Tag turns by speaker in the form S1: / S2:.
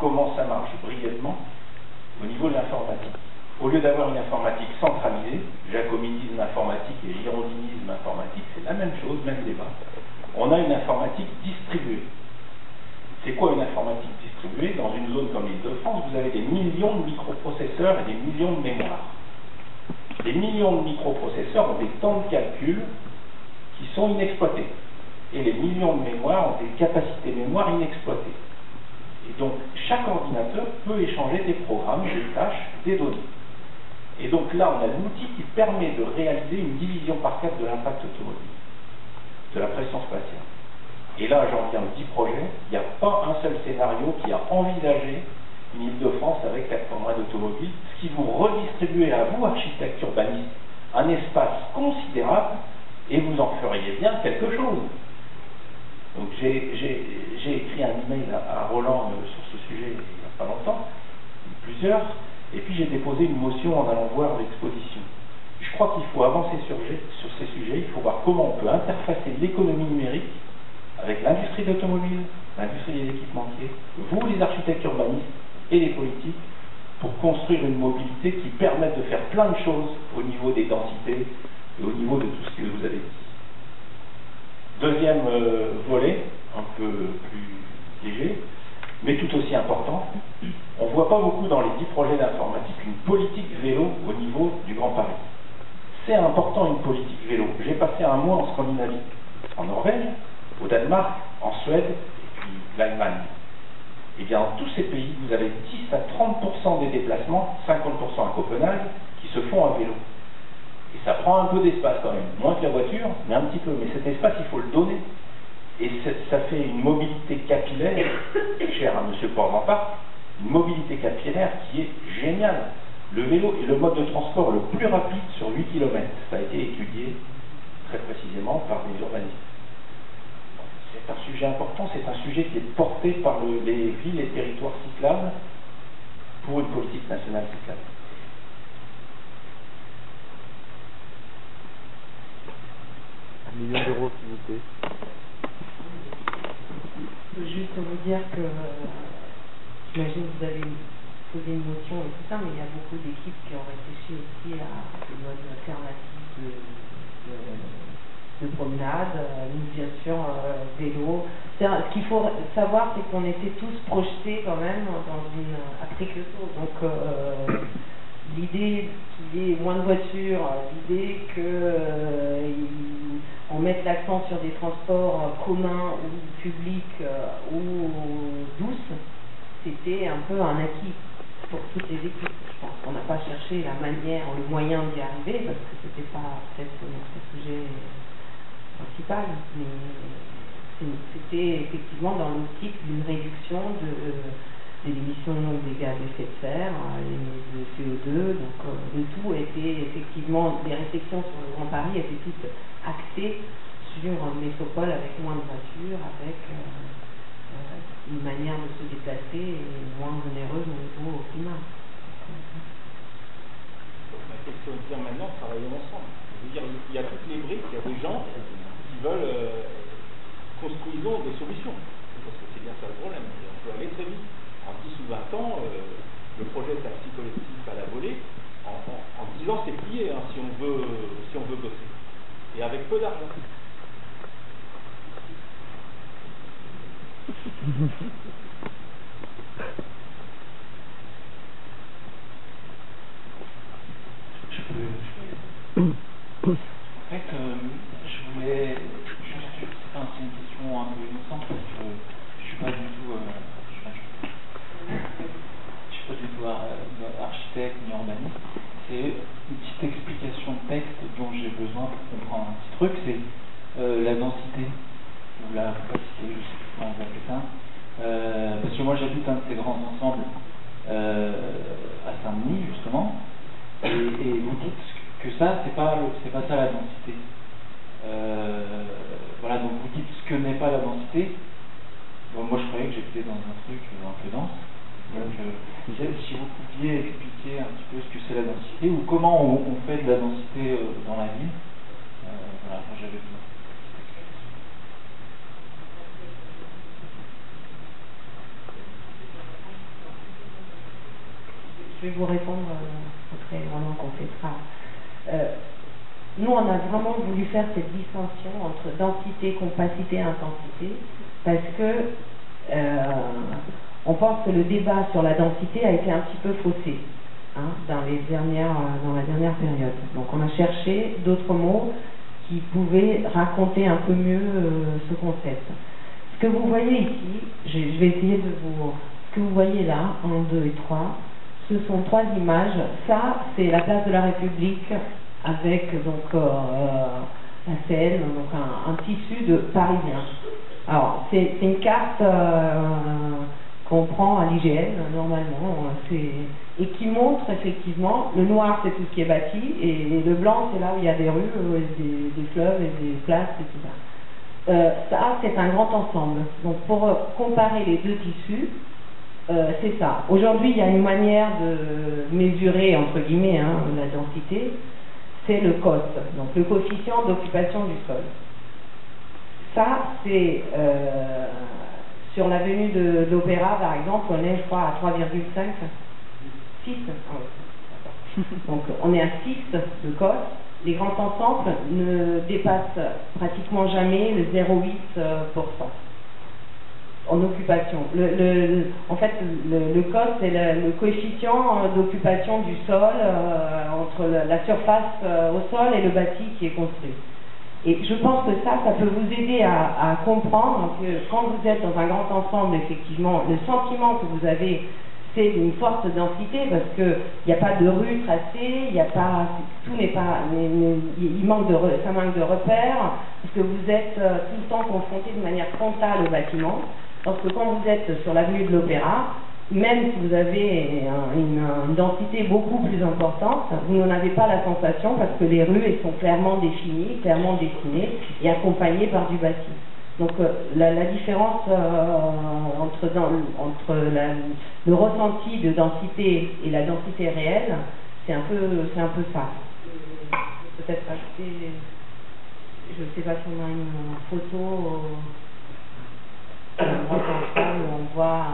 S1: comment ça marche brièvement au niveau de l'informatique. Au lieu d'avoir une informatique centralisée, jacobinisme informatique et girondinisme informatique, c'est la même chose, même débat. On a une informatique distribuée. C'est quoi une informatique distribuée? Dans une zone comme l'Île-de-France, vous avez des millions de microprocesseurs et des millions de mémoires. Les millions de microprocesseurs ont des temps de calcul qui sont inexploités. Et les millions de mémoires ont des capacités mémoire inexploitées. Et donc, chaque ordinateur peut échanger des programmes, des tâches, des données. Et donc là, on a l'outil qui permet de réaliser une division par 4 de l'impact automobile, de la pression spatiale. Et là, j'en viens aux 10 projets. Il n'y a pas un seul scénario qui a envisagé une Île-de-France avec 4 fois moins d'automobiles. Si vous redistribuez à vous, architecte urbaniste, un espace considérable, et vous en feriez bien quelque chose. Donc j'ai écrit un email à Roland sur ce sujet il n'y a pas longtemps, plusieurs, et puis j'ai déposé une motion en allant voir l'exposition. Je crois qu'il faut avancer sur ces sujets, il faut voir comment on peut interfacer l'économie numérique avec l'industrie de l'automobile, l'industrie des équipementiers, vous les architectes urbanistes et les politiques, pour construire une mobilité qui permette de faire plein de choses au niveau des densités et au niveau de tout ce que vous avez dit. Deuxième volet, un peu plus léger, mais tout aussi important, on ne voit pas beaucoup dans les 10 projets d'informatique une politique vélo au niveau du Grand Paris. C'est important une politique vélo. J'ai passé un mois en Scandinavie, en Norvège, au Danemark, en Suède, et puis l'Allemagne. Et bien dans tous ces pays, vous avez 10 à 30% des déplacements, 50% à Copenhague, qui se font à vélo. Et ça prend un peu d'espace quand même, moins que la voiture, mais un petit peu. Mais cet espace, il faut le donner. Et ça fait une mobilité capillaire, chère à M. Porte-Rampart, une mobilité capillaire qui est géniale. Le vélo est le mode de transport le plus rapide sur 8 km. Ça a été étudié très précisément par des urbanistes. C'est un sujet important, c'est un sujet qui est porté par les villes et territoires cyclables pour une politique nationale cyclable.
S2: $1 million, s'il vous plaît.
S3: Juste vous dire que j'imagine que vous avez posé une motion et tout ça, mais il y a beaucoup d'équipes qui ont réfléchi aussi à des modes alternatifs de promenade, nous bien sûr vélo. Ce qu'il faut savoir, c'est qu'on était tous projetés quand même dans une après Kyoto. Donc l'idée qu'il y ait moins de voitures, l'idée qu'on mette l'accent sur des transports communs ou publics ou douces, c'était un peu un acquis pour toutes les équipes. Je pense qu'on n'a pas cherché la manière, le moyen d'y arriver, parce que c'était pas peut-être notre sujet principal, mais c'était effectivement dans l'optique d'une réduction des émissions des gaz à effet de serre, de CO2, donc le tout était effectivement, les réflexions sur le Grand Paris étaient toutes axées sur une métropole avec moins de voitures, avec une manière de se déplacer moins onéreuse au niveau climat.
S4: Ma question est de dire maintenant, travaillons ensemble. Je veux dire, il y a toutes les briques, il y a des gens qui veulent construisons des solutions. Parce que c'est bien ça le problème. On peut aller très vite. En 10 ou 20 ans, le projet taxi collectif à la volée, en 10 ans c'est plié hein, si on veut bosser. Et avec peu d'argent.
S5: En fait, je voulais juste, c'est une question un peu innocente parce que je suis pas du tout, architecte ni urbaniste. C'est une petite explication de texte dont j'ai besoin pour comprendre un petit truc. C'est la densité ou la capacité, je sais plus comment vous appelez ça. Parce que moi j'habite un de ces grands ensembles à Saint-Denis justement, et vous dites que ça c'est pas ça la densité. Voilà, donc vous dites ce que n'est pas la densité. Bon, moi je croyais que j'étais dans un truc un peu dense. Donc si vous pouviez expliquer un petit peu ce que c'est la densité ou comment on fait de la densité dans la ville. Voilà, moi j'avais besoin.
S3: je vais vous répondre après vraiment qu'on fêtera. Nous, on a vraiment voulu faire cette distinction entre densité, compacité et intensité, parce que on pense que le débat sur la densité a été un petit peu faussé dans la dernière période. Donc on a cherché d'autres mots qui pouvaient raconter un peu mieux ce concept. Ce que vous voyez ici, je vais essayer de vous... Ce que vous voyez là, 1, 2 et 3, ce sont 3 images. Ça, c'est la place de la République avec donc la Seine, donc un tissu de parisien. Alors, c'est une carte qu'on prend à l'IGN, normalement, et qui montre effectivement, le noir c'est tout ce qui est bâti, et le blanc c'est là où il y a des rues, des fleuves et des places et tout ça. Ça, c'est un grand ensemble. Donc, pour comparer les deux tissus, c'est ça. Aujourd'hui, il y a une manière de mesurer, entre guillemets, la densité, c'est le COS, donc le coefficient d'occupation du sol. Ça, c'est sur l'avenue de l'Opéra, par exemple, on est, je crois, à 3,5, 6. Donc, on est à 6 de COS. Les grands ensembles ne dépassent pratiquement jamais le 0,8% en occupation. En fait, le COS, c'est le coefficient d'occupation du sol entre la surface au sol et le bâti qui est construit. Et je pense que ça peut vous aider à comprendre que quand vous êtes dans un grand ensemble, effectivement, le sentiment que vous avez, c'est une forte densité parce qu'il n'y a pas de rue tracée, il n'y a pas, tout n'est pas, il manque ça manque de repères, parce que vous êtes tout le temps confronté de manière frontale au bâtiment. Parce que quand vous êtes sur l'avenue de l'Opéra, même si vous avez une densité beaucoup plus importante, vous n'en avez pas la sensation parce que les rues elles sont clairement définies, clairement dessinées et accompagnées par du bâti. Donc la différence entre le ressenti de densité et la densité réelle, c'est un peu ça. Peut-être ajouter, je ne sais pas si on a une photo. On voit